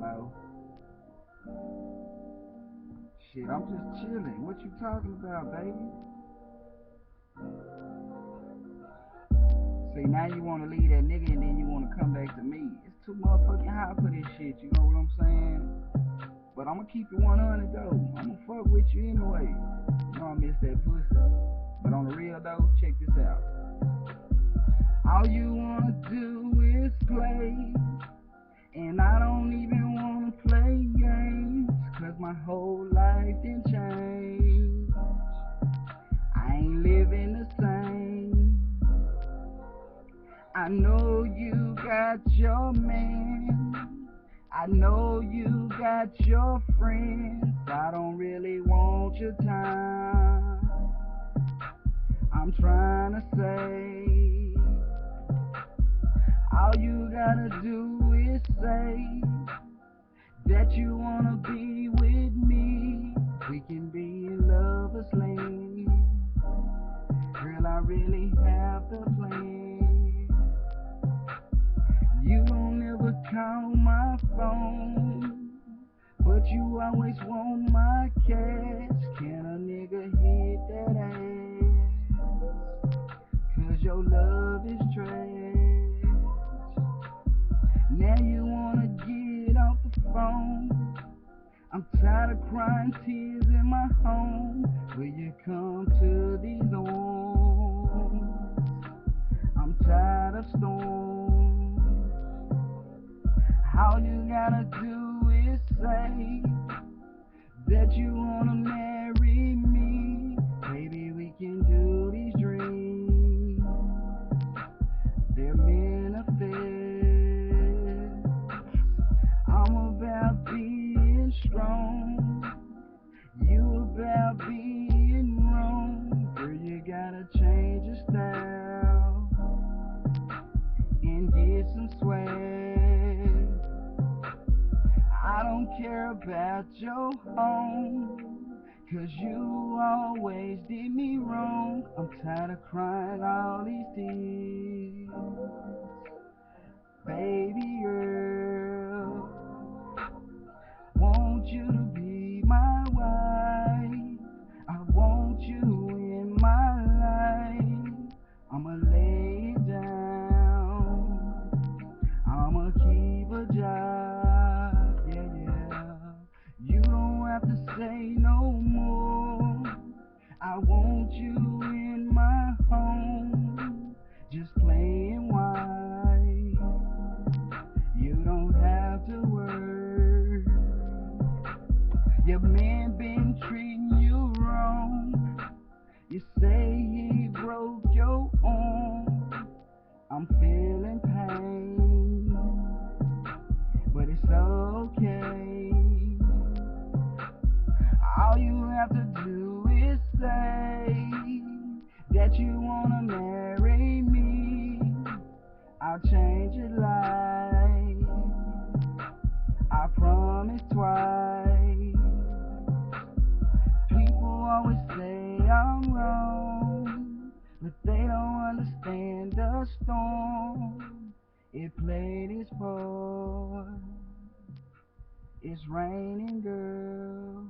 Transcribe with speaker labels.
Speaker 1: Hello? Shit, I'm just chilling. What you talking about, baby? See, now you wanna leave that nigga and then you wanna come back to me. It's too motherfucking high for this shit, you know what I'm saying? But I'ma keep it 100 though. I'ma fuck with you anyway. You know I miss that pussy. But on the real though, check this out. All you wanna do is play. And I don't even wanna play games, cause my whole life done changed. I ain't living the same. I know you got your man, I know you got your friends. I don't really want your time. I'm trying to say, all you gotta do is say that you wanna be with me. We can be in lovers lane. Girl, I really have the plan. You don't ever call my phone, but you always want my cash. Can a nigga hit that ass? Cause your love is trash. Now you wanna get off the phone. I'm tired of crying tears in my home. Will you come to these arms? I'm tired of storms. All you gotta do is say that you wanna marry me. Baby, we can do these dreams. They're manifest. I'm about being strong. You about being wrong. Girl, you gotta change your style and get some swag. I don't care about your home, cause you always did me wrong. I'm tired of crying all these tears. Baby girl, want you to be my wife. I want you in my life. I'ma lay it down. I'ma keep a job. Yeah. You don't have to say no more. I want you in my home, just playing white. You don't have to work. Your man been treating you wrong. You say he broke your arm. I'm feeling pain, but it's okay. All you have to do is say that you wanna marry me. I'll change your life, I promise twice. People always say I'm wrong, but they don't understand the storm it played its part. It's raining, girl.